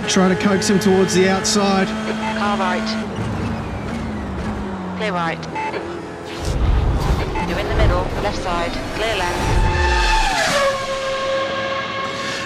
Try to coax him towards the outside. Car right. Clear right. You're in the middle, left side, clear left.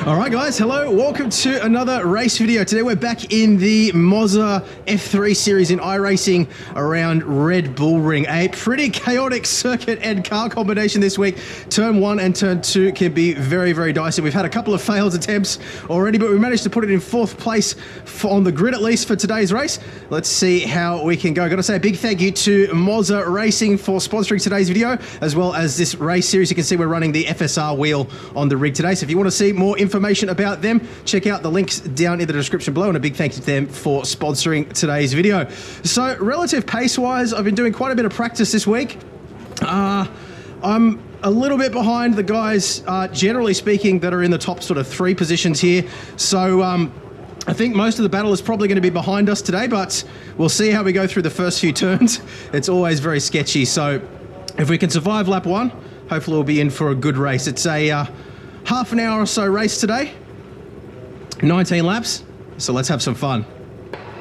Alright guys, hello, welcome to another race video. Today we're back in the Mazda F3 series in iRacing around Red Bull Ring. A pretty chaotic circuit and car combination this week. Turn 1 and Turn 2 can be very, very dicey. We've had a couple of failed attempts already, but we managed to put it in 4th place on the grid at least for today's race. Let's see how we can go. Got to say a big thank you to Mazda Racing for sponsoring today's video, as well as this race series. You can see we're running the FSR wheel on the rig today. So if you want to see more information about them, check out the links down in the description below, and a big thank you to them for sponsoring today's video. So relative pace wise, I've been doing quite a bit of practice this week. I'm a little bit behind the guys, generally speaking, that are in the top sort of 3 positions here. So I think most of the battle is probably going to be behind us today, but we'll see how we go through the first few turns. It's always very sketchy. So if we can survive lap 1, hopefully we'll be in for a good race. It's a half an hour or so race today, 19 laps, so let's have some fun.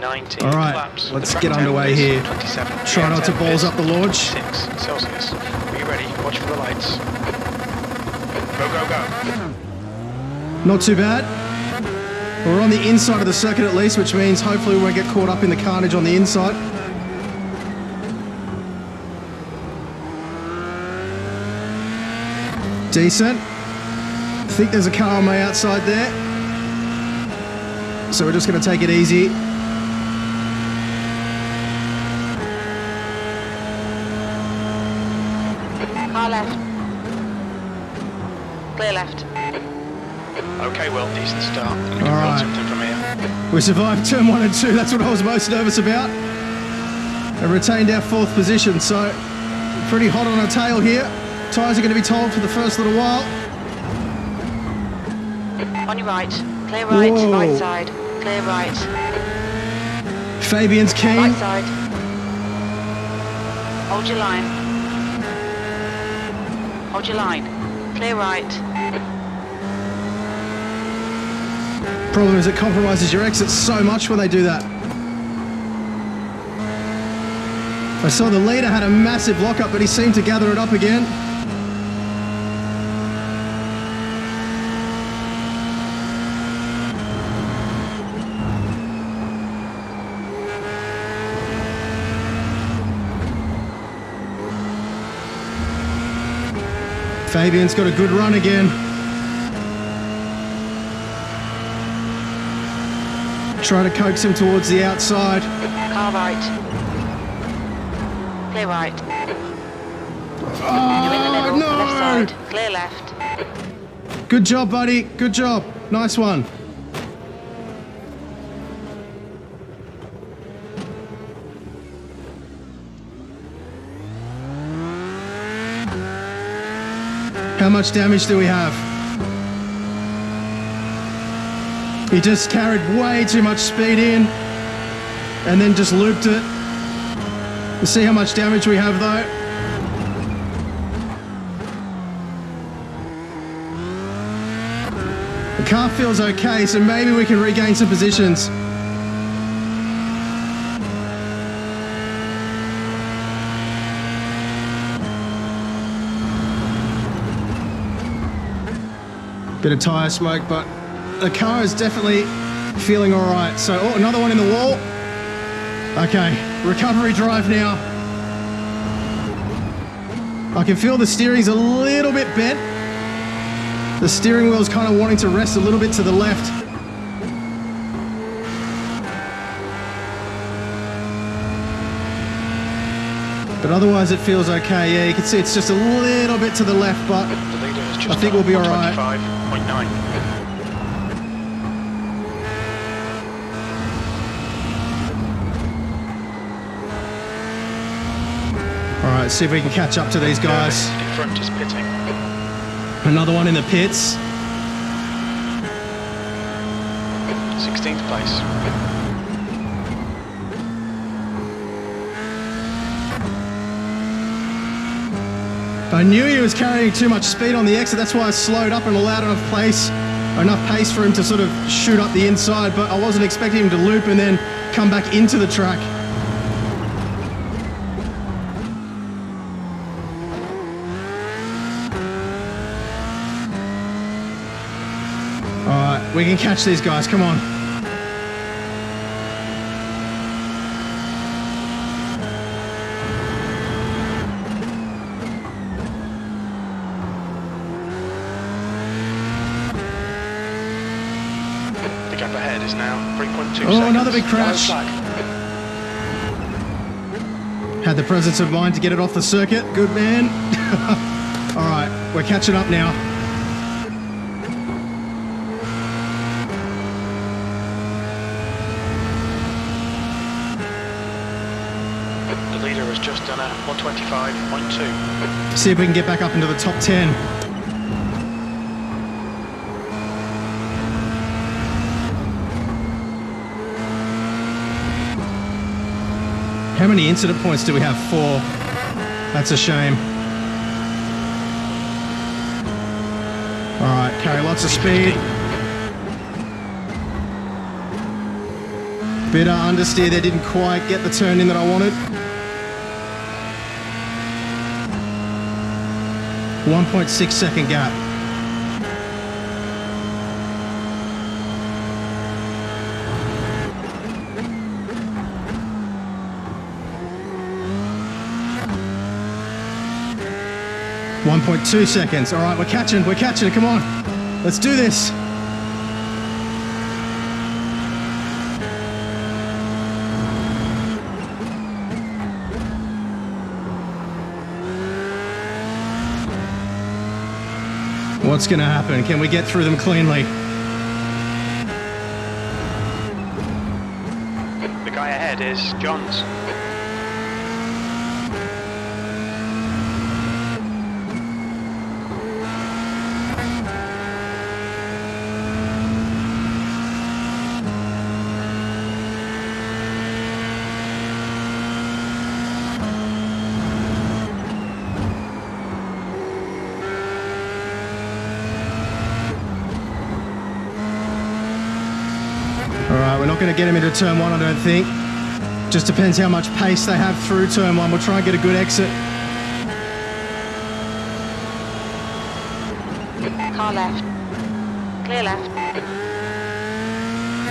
19 all right, laps. Let's get underway here. 27. Try not to balls up the launch. 6 Celsius. Be ready, watch for the lights. Go, go, go. Not too bad. We're on the inside of the circuit at least, which means hopefully we won't get caught up in the carnage on the inside. Decent. I think there's a car on my outside there, so we're just going to take it easy. Car left. Clear left. Okay, well, decent start. We can All build right. something from here. We survived turn 1 and 2. That's what I was most nervous about. And retained our 4th position, so pretty hot on our tail here. Tyres are going to be told for the first little while. On your right. Clear right. Whoa. Right side. Clear right. Fabian's keen. Right side. Hold your line. Hold your line. Clear right. Problem is it compromises your exit so much when they do that. I saw the leader had a massive lockup, but he seemed to gather it up again. Fabian's got a good run again. Try to coax him towards the outside. Car right. Clear right. Oh, You're in the middle. no! Left side. Clear left. Good job, buddy. Good job. Nice one. How much damage do we have? He just carried way too much speed in and then just looped it. We'll see how much damage we have though. The car feels okay, so maybe we can regain some positions. Bit of tyre smoke, but the car is definitely feeling all right. So, oh, another one in the wall. Okay, recovery drive now. I can feel the steering's a little bit bent. The steering wheel's kind of wanting to rest a little bit to the left. But otherwise it feels okay. Yeah, you can see it's just a little bit to the left, but The leader has just I think we'll be all right. 25.9. all right, see if we can catch up to these guys. In front is pitting. Another one in the pits. 16th place. I knew he was carrying too much speed on the exit. That's why I slowed up and allowed enough place enough pace for him to sort of shoot up the inside, but I wasn't expecting him to loop and then come back into the track. All right, we can catch these guys, come on. The gap ahead is now 3.2 seconds. Oh, another big crash. Yellow flag. Had the presence of mind to get it off the circuit. Good man. All right, we're catching up now. The leader has just done a 125.2. See if we can get back up into the top 10. How many incident points do we have? 4. That's a shame. All right, carry lots of speed. Bit of understeer there, didn't quite get the turn in that I wanted. 1.6 second gap. .2 seconds. All right, we're catching, come on. Let's do this. What's gonna happen? Can we get through them cleanly? The guy ahead is Johns. All right, we're not going to get him into turn 1, I don't think. Just depends how much pace they have through turn 1. We'll try and get a good exit. Car left. Clear left.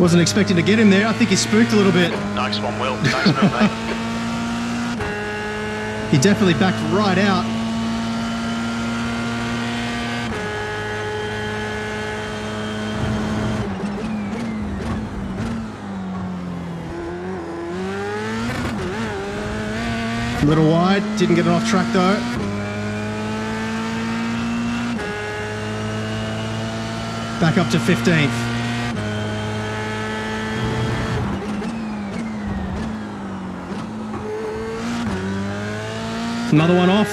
Wasn't expecting to get him there. I think he spooked a little bit. Nice one, Will. Nice move, mate. He definitely backed right out. A little wide, didn't get it off track though. Back up to 15th. Another one off.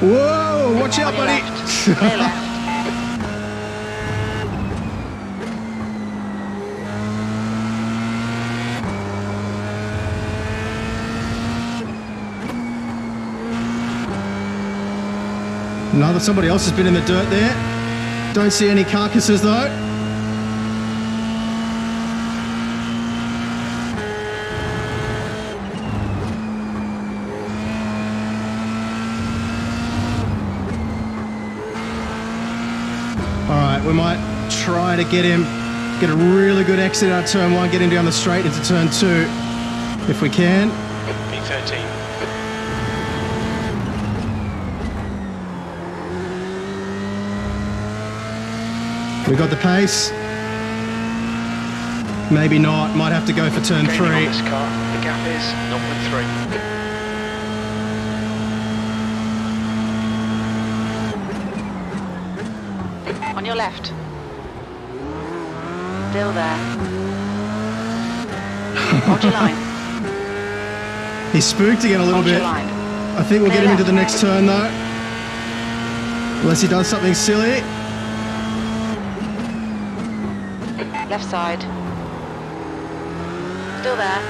Whoa, watch out, buddy. Clear left. Somebody else has been in the dirt there. Don't see any carcasses though. All right, we might try to get a really good exit out of turn 1, get him down the straight into turn 2 if we can. P13. We got the pace. Maybe not. Might have to go for turn 3. On this car, the gap is 0.3. On your left. Still there. Hold your line. He's spooked again a little Hold your bit. line. I think we'll Clear get him into left. the next turn though. Unless he does something silly. Left side. Still there.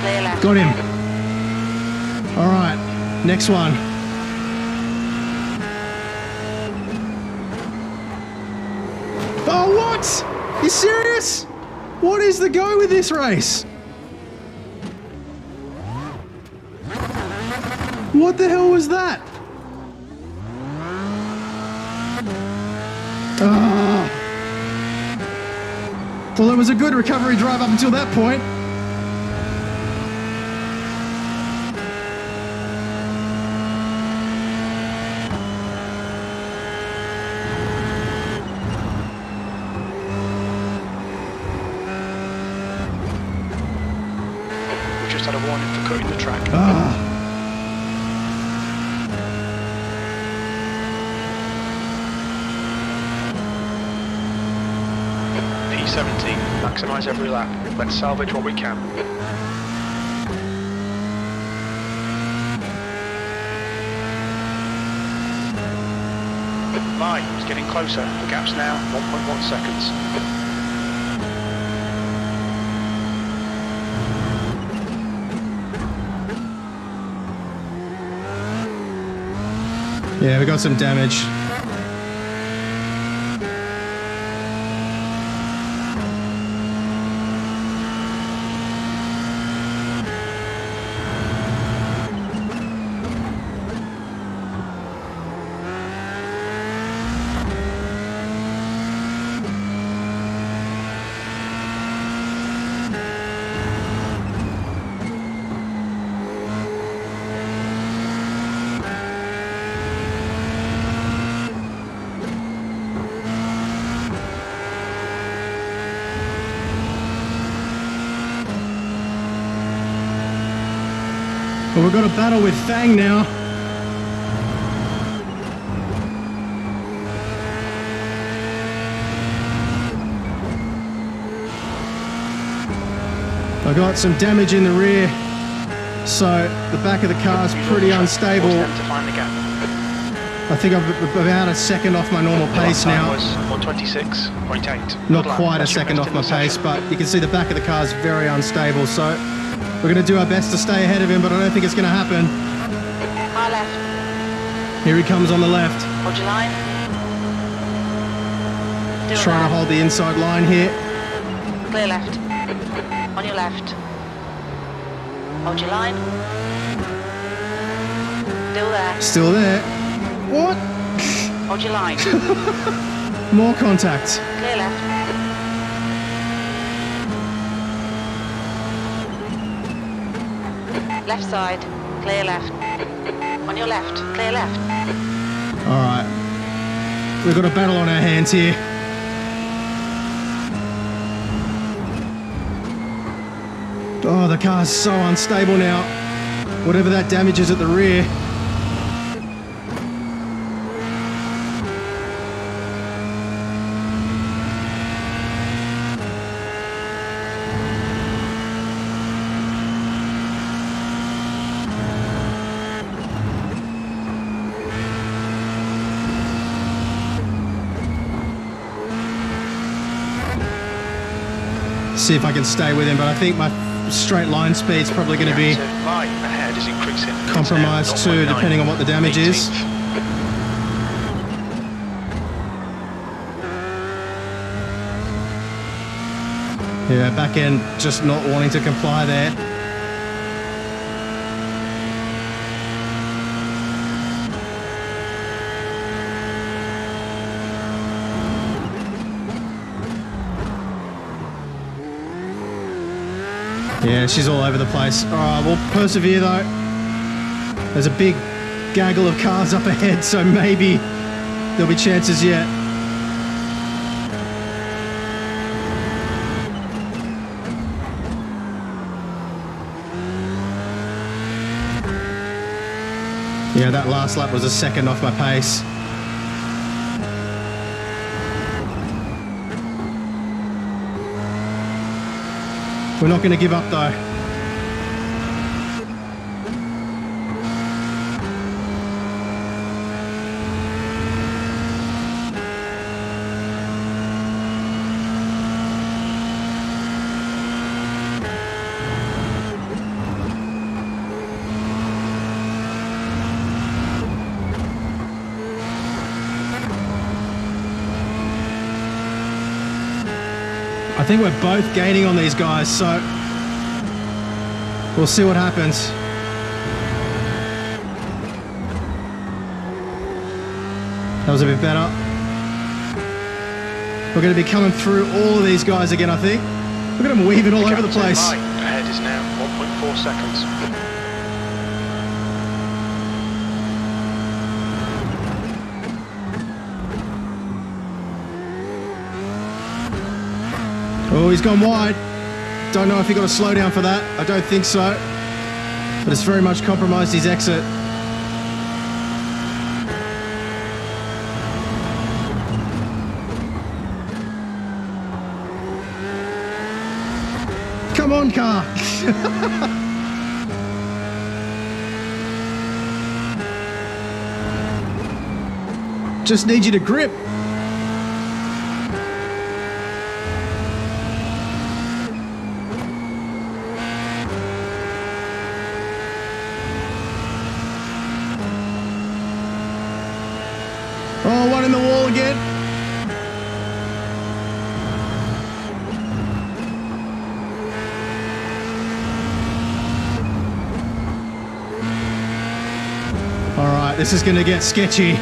Clear left. Got him. All right, next one. Oh, what? You serious? What is the go with this race? What the hell was that? Ah. Well, it was a good recovery drive up until that point. We just had a warning for cutting the track. Ah. P17, maximise every lap. Let's salvage what we can. Line is getting closer. The gap's now 1.1 seconds. Yeah, we got some damage. But we've got a battle with Fang now. I got some damage in the rear, so the back of the car's pretty unstable. To find the gap. I think I'm about a second off my normal pace now. Was 126.8. Not quite a second off my pace, but you can see the back of the car's very unstable, so we're going to do our best to stay ahead of him, but I don't think it's going to happen. Car left. Here he comes on the left. Hold your line. Still Trying to there. hold the inside line here. Clear left. On your left. Hold your line. Still there. Still there. What? Hold your line. More contact. Clear left. Left side. Clear left. On your left. Clear left. All right. We've got a battle on our hands here. Oh, the car's so unstable now. Whatever that damage is at the rear. See if I can stay with him, but I think my straight line speed's probably going to be Line ahead is increasing. compromised too, depending on what the damage is. Yeah, back end just not wanting to comply there. Yeah, she's all over the place. All right, we'll persevere though. There's a big gaggle of cars up ahead, so maybe there'll be chances yet. Yeah, that last lap was a second off my pace. We're not going to give up though. I think we're both gaining on these guys, so we'll see what happens. That was a bit better. We're going to be coming through all of these guys again, I think. Look at them weaving all over the place. Ahead is now 1.4 seconds. Oh, he's gone wide. Don't know if he got a slowdown for that. I don't think so. But it's very much compromised his exit. Come on, car. Just need you to grip. Oh, one in the wall again. All right, this is going to get sketchy.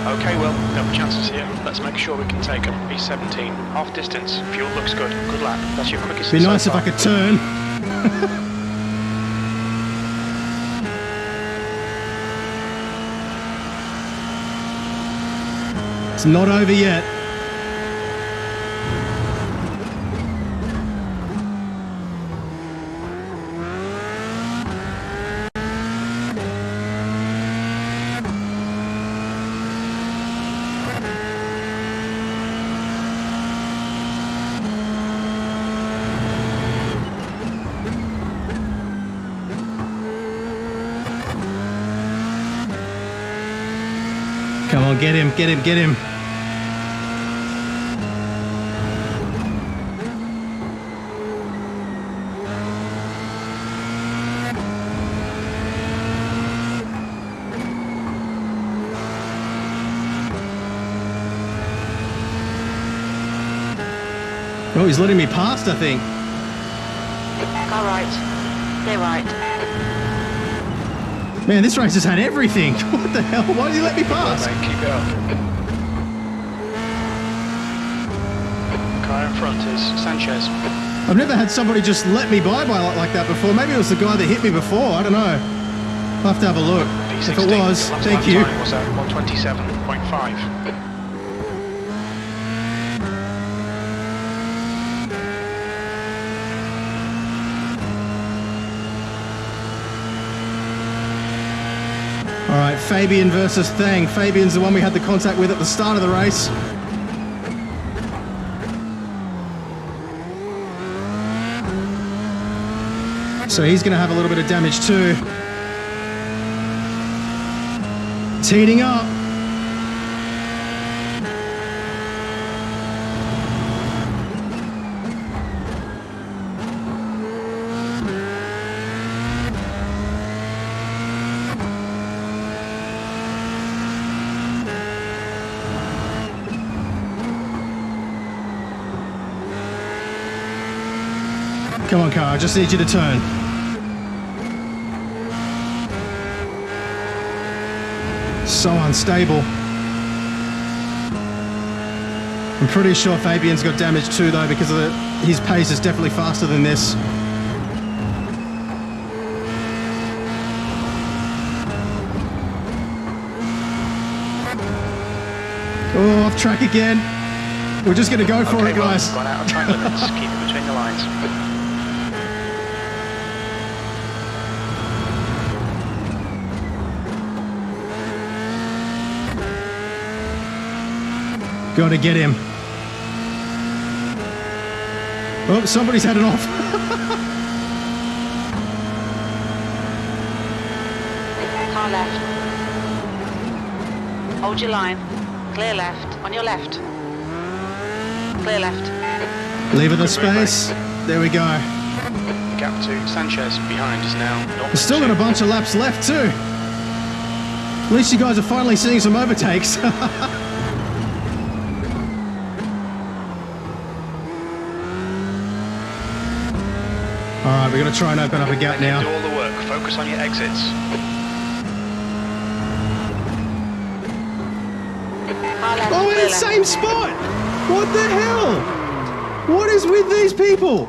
Okay, well, no chances here. Let's make sure we can take them. B17, half distance. Fuel looks good. Good lap. That's your quickest. Be nice if I could turn. It's not over yet. Come on, get him, get him, get him. Oh, he's letting me past, I think. Car right. Clear right. Man, this race has had everything. What the hell? Why did he let me pass? Mate, keep it up. Car in front is Sanchez. I've never had somebody just let me by like that before. Maybe it was the guy that hit me before. I don't know. I'll have to have a look. B16, If it was, last thank lap you. time was at 127.5. All right, Fabian versus Thang. Fabian's the one we had the contact with at the start of the race. So he's going to have a little bit of damage too. It's heating up. Come on, car, I just need you to turn. So unstable. I'm pretty sure Fabian's got damage too, though, because of his pace is definitely faster than this. Oh, off track again. We're just going to go for it, guys. Well, gone out of track limits. Keep it between the lines. Got to get him. Oh, somebody's had it off. Car left. Hold your line. Clear left. On your left. Clear left. Leave it the space. There we go. The gap to Sanchez behind is now 0.2. We've still got a bunch of laps left too. At least you guys are finally seeing some overtakes. Alright, we're going to try and open up a gap now. Do all the work. Focus on your exits. Oh, we're in the same spot! What the hell? What is with these people?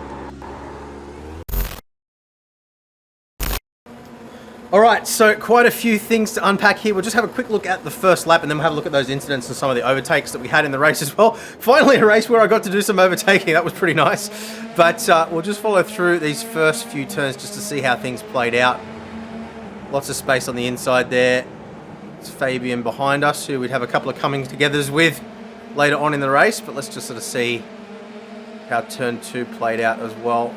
Alright, so quite a few things to unpack here. We'll just have a quick look at the first lap and then we'll have a look at those incidents and some of the overtakes that we had in the race as well. Finally a race where I got to do some overtaking, that was pretty nice. But we'll just follow through these first few turns just to see how things played out. Lots of space on the inside there. It's Fabian behind us, who we'd have a couple of coming togethers with later on in the race, but let's just sort of see how turn 2 played out as well.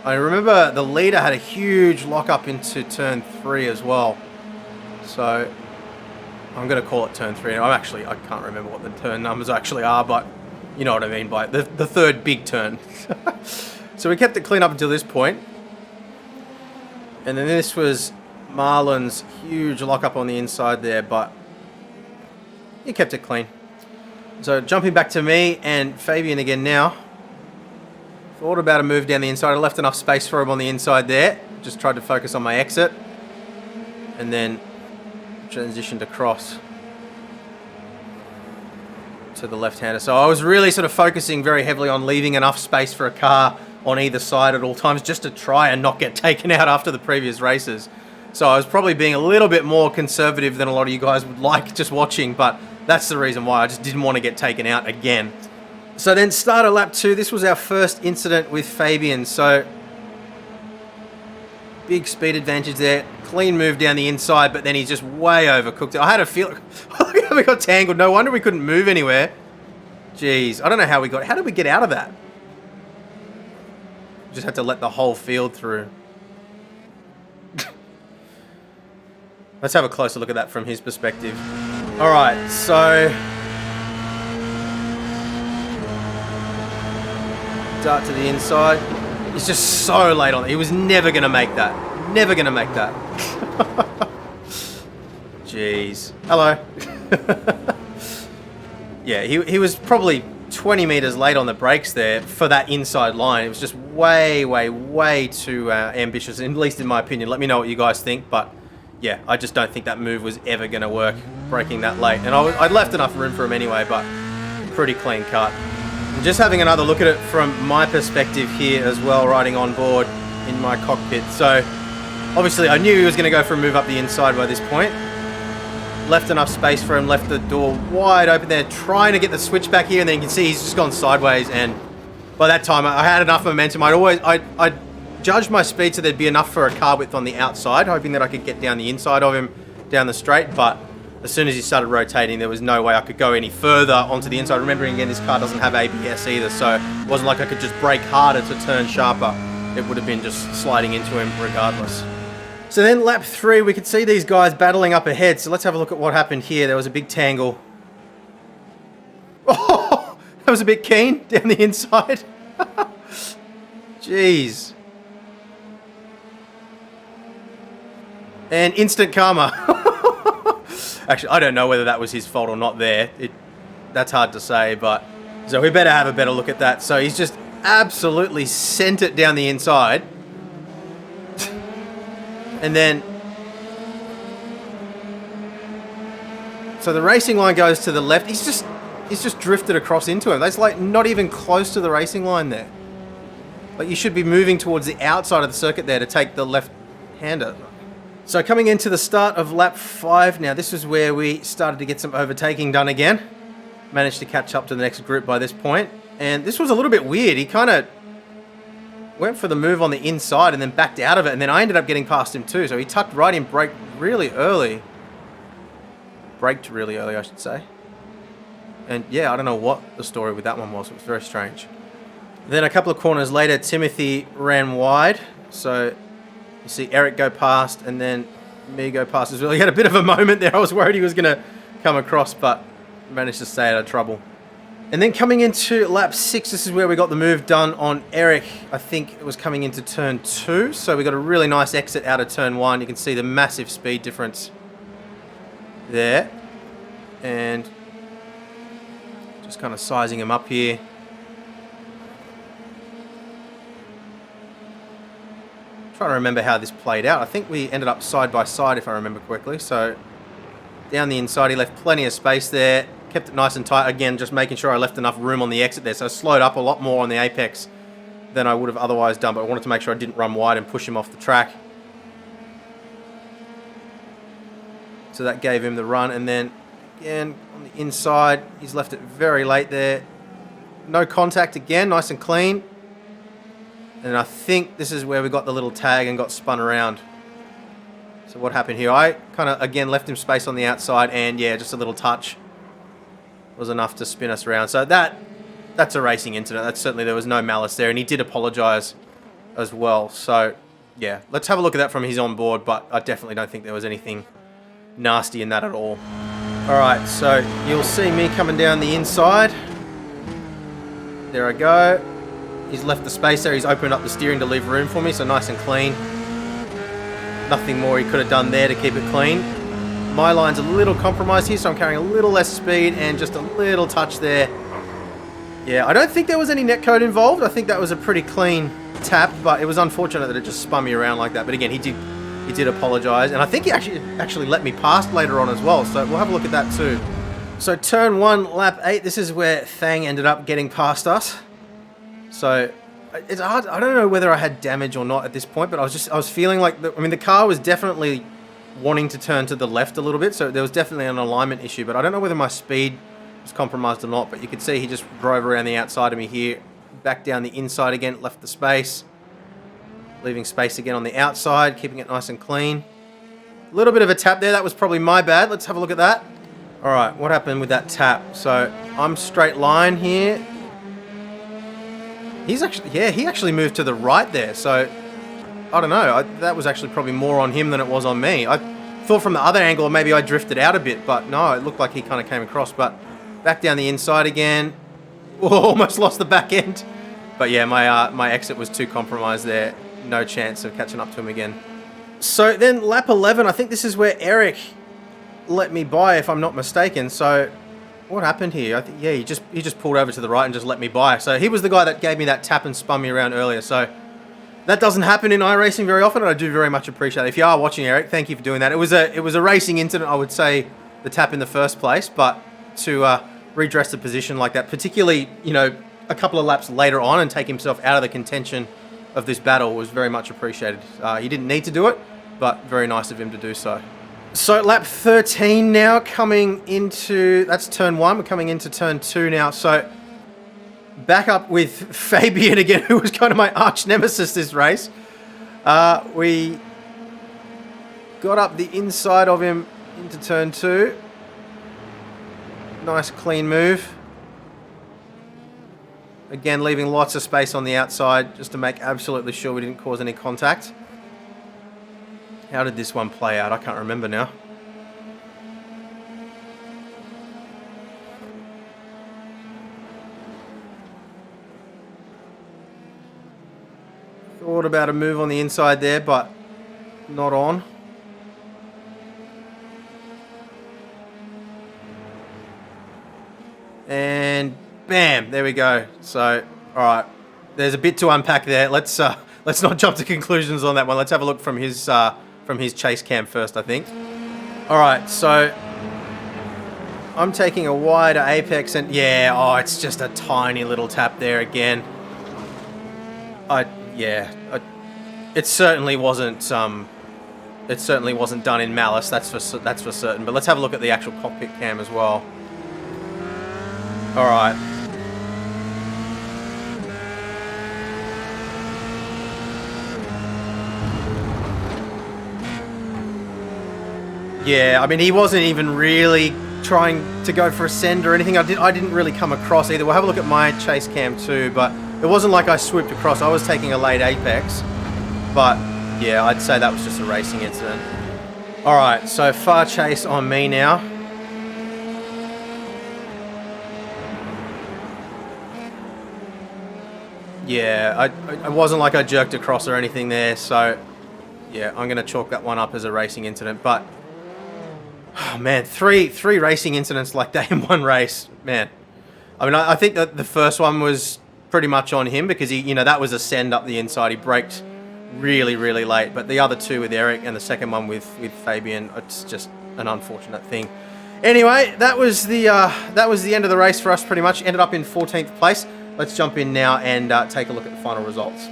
I remember the leader had a huge lock up into turn 3 as well. So I'm going to call it turn 3. I can't remember what the turn numbers actually are, but you know what I mean by the third big turn. So we kept it clean up until this point. And then this was Marlon's huge lock up on the inside there, but he kept it clean. So jumping back to me and Fabian again now. Thought about a move down the inside. I left enough space for him on the inside there. Just tried to focus on my exit. And then transitioned across to the left-hander. So I was really sort of focusing very heavily on leaving enough space for a car on either side at all times just to try and not get taken out after the previous races. So I was probably being a little bit more conservative than a lot of you guys would like just watching, but that's the reason why I just didn't want to get taken out again. So then start of lap 2, this was our first incident with Fabian. So big speed advantage there, clean move down the inside, but then he just way overcooked it. I had a feel, we got tangled, no wonder we couldn't move anywhere. Jeez, I don't know how did we get out of that? Just had to let the whole field through. Let's have a closer look at that from his perspective. All right, so dart to the inside. He's just so late on it. He was never going to make that. Never going to make that. Jeez. Hello. Yeah, he was probably 20 meters late on the brakes there for that inside line. It was just way, way, way too ambitious, at least in my opinion. Let me know what you guys think, but yeah, I just don't think that move was ever going to work, braking that late. And I'd left enough room for him anyway, but pretty clean cut. Just having another look at it from my perspective here as well, riding on board in my cockpit. So obviously I knew he was going to go for a move up the inside by this point. Left enough space for him, left the door wide open there, trying to get the switch back here, and then you can see he's just gone sideways. And by that time I had enough momentum. I'd judged my speed so there'd be enough for a car width on the outside, hoping that I could get down the inside of him down the straight, but as soon as he started rotating, there was no way I could go any further onto the inside. Remembering again, this car doesn't have ABS either, so it wasn't like I could just brake harder to turn sharper. It would have been just sliding into him regardless. So then lap 3, we could see these guys battling up ahead. So let's have a look at what happened here. There was a big tangle. Oh, that was a bit keen down the inside. Jeez. And instant karma. Actually, I don't know whether that was his fault or not there. That's hard to say, but so we better have a better look at that. So he's just absolutely sent it down the inside. And then so the racing line goes to the left. He's just drifted across into him. That's like not even close to the racing line there. Like you should be moving towards the outside of the circuit there to take the left-hander. So coming into the start of lap 5 now, this is where we started to get some overtaking done again. Managed to catch up to the next group by this point. And this was a little bit weird. He kind of went for the move on the inside and then backed out of it. And then I ended up getting past him too. So he tucked right in, braked really early. Braked really early, I should say. And yeah, I don't know what the story with that one was. It was very strange. Then a couple of corners later, Timothy ran wide. So you see Eric go past and then me go past as well. He had a bit of a moment there. I was worried he was going to come across, but managed to stay out of trouble. And then coming into lap 6, this is where we got the move done on Eric. I think it was coming into turn 2. So we got a really nice exit out of turn 1. You can see the massive speed difference there. And just kind of sizing him up here. Trying to remember how this played out. I think we ended up side by side, if I remember correctly. So down the inside, he left plenty of space there. Kept it nice and tight. Again, just making sure I left enough room on the exit there. So I slowed up a lot more on the apex than I would have otherwise done. But I wanted to make sure I didn't run wide and push him off the track. So that gave him the run. And then again, on the inside, he's left it very late there. No contact again, nice and clean. And I think this is where we got the little tag and got spun around. So what happened here? I kind of, again, left him space on the outside, and yeah, just a little touch was enough to spin us around. So that's a racing incident. That's certainly, there was no malice there, and he did apologise as well. So yeah, let's have a look at that from his on board, but I definitely don't think there was anything nasty in that at all. All right, so you'll see me coming down the inside. There I go. He's left the space there. He's opened up the steering to leave room for me, so nice and clean. Nothing more he could have done there to keep it clean. My line's a little compromised here, so I'm carrying a little less speed and just a little touch there. Yeah, I don't think there was any netcode involved. I think that was a pretty clean tap, but it was unfortunate that it just spun me around like that. But again, he did apologise, and I think he actually let me past later on as well, so we'll have a look at that too. So turn 1, lap 8, this is where Thang ended up getting past us. So it's hard. I don't know whether I had damage or not at this point, but I was feeling like the car was definitely wanting to turn to the left a little bit, so there was definitely an alignment issue, but I don't know whether my speed was compromised or not. But you could see he just drove around the outside of me here, back down the inside again, left the space, leaving space again on the outside, keeping it nice and clean. A little bit of a tap there. That was probably my bad. Let's have a look at that. All right, what happened with that tap? So I'm straight line here. He's actually, yeah, he actually moved to the right there. So I don't know. That was actually probably more on him than it was on me. I thought from the other angle maybe I drifted out a bit, but no, it looked like he kind of came across. But back down the inside again. Whoa, almost lost the back end. But yeah, my exit was too compromised there. No chance of catching up to him again. So then lap 11, I think this is where Eric let me by, if I'm not mistaken. So what happened here? I think, yeah, he just pulled over to the right and just let me by. So he was the guy that gave me that tap and spun me around earlier. So that doesn't happen in iRacing very often, and I do very much appreciate it. If you are watching, Eric, thank you for doing that. It was a racing incident, I would say, the tap in the first place, but to redress the position like that, particularly, you know, a couple of laps later on and take himself out of the contention of this battle was very much appreciated. He didn't need to do it, but very nice of him to do so. So lap 13 now, coming into, that's turn 1, we're coming into turn 2 now. So back up with Fabian again, who was kind of my arch nemesis this race. We got up the inside of him into turn 2. Nice clean move. Again, leaving lots of space on the outside just to make absolutely sure we didn't cause any contact. How did this one play out? I can't remember now. Thought about a move on the inside there, but not on. And bam, there we go. So, all right, there's a bit to unpack there. Let's not jump to conclusions on that one. Let's have a look from his chase cam first, I think. All right, so I'm taking a wider apex, and yeah, oh, it's just a tiny little tap there again. It certainly wasn't done in malice. That's for certain. But let's have a look at the actual cockpit cam as well. All right. Yeah, I mean, he wasn't even really trying to go for a send or anything. I didn't really come across either. We'll have a look at my chase cam too, but it wasn't like I swooped across. I was taking a late apex, but yeah, I'd say that was just a racing incident. All right, so far chase on me now. Yeah, it wasn't like I jerked across or anything there, so yeah, I'm going to chalk that one up as a racing incident. But Oh man, three racing incidents like that in one race, man. I mean, I think that the first one was pretty much on him because he, that was a send up the inside. He braked really, really late. But the other two with Eric and the second one with Fabian, it's just an unfortunate thing. Anyway, that was the end of the race for us pretty much. Ended up in 14th place. Let's jump in now and take a look at the final results.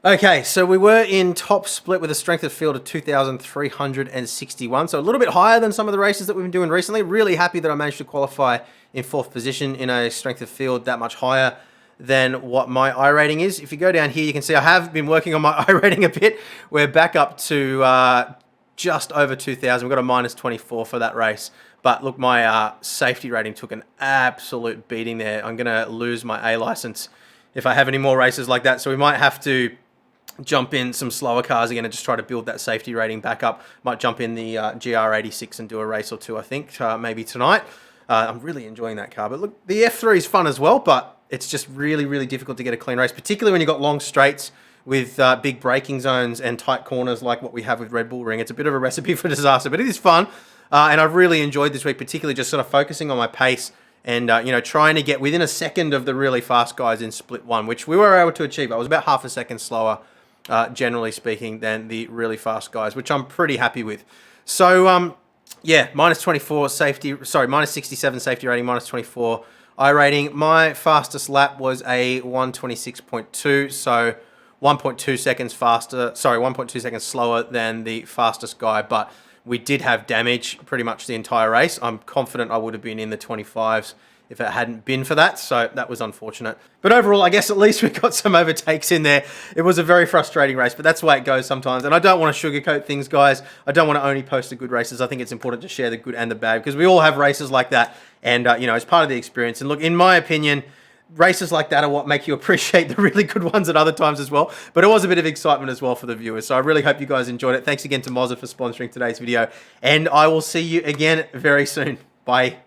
Okay, so we were in top split with a strength of field of 2,361, so a little bit higher than some of the races that we've been doing recently. Really happy that I managed to qualify in 4th position in a strength of field that much higher than what my I rating is. If you go down here, you can see I have been working on my I rating a bit. We're back up to just over 2,000. We've got a minus 24 for that race. But look, my safety rating took an absolute beating there. I'm going to lose my A license if I have any more races like that, so we might have to jump in some slower cars again and just try to build that safety rating back up. Might jump in the GR86 and do a race or two, I think, maybe tonight. I'm really enjoying that car. But look, the F3 is fun as well, but it's just really, really difficult to get a clean race, particularly when you've got long straights with big braking zones and tight corners like what we have with Red Bull Ring. It's a bit of a recipe for disaster, but it is fun. And I've really enjoyed this week, particularly just sort of focusing on my pace and, trying to get within a second of the really fast guys in split one, which we were able to achieve. I was about half a second slower, generally speaking, than the really fast guys, which I'm pretty happy with. So, yeah, minus 24 safety, sorry, minus 67 safety rating, minus 24 I rating. My fastest lap was a 126.2, so 1.2 seconds faster, sorry, 1.2 seconds slower than the fastest guy, but we did have damage pretty much the entire race. I'm confident I would have been in the 25s if it hadn't been for that, so that was unfortunate. But overall, I guess at least we got some overtakes in there. It was a very frustrating race, but that's the way it goes sometimes. And I don't want to sugarcoat things, guys. I don't want to only post the good races. I think it's important to share the good and the bad, because we all have races like that, and it's part of the experience. And look, in my opinion, races like that are what make you appreciate the really good ones at other times as well. But it was a bit of excitement as well for the viewers. So I really hope you guys enjoyed it. Thanks again to Mozza for sponsoring today's video, and I will see you again very soon. Bye.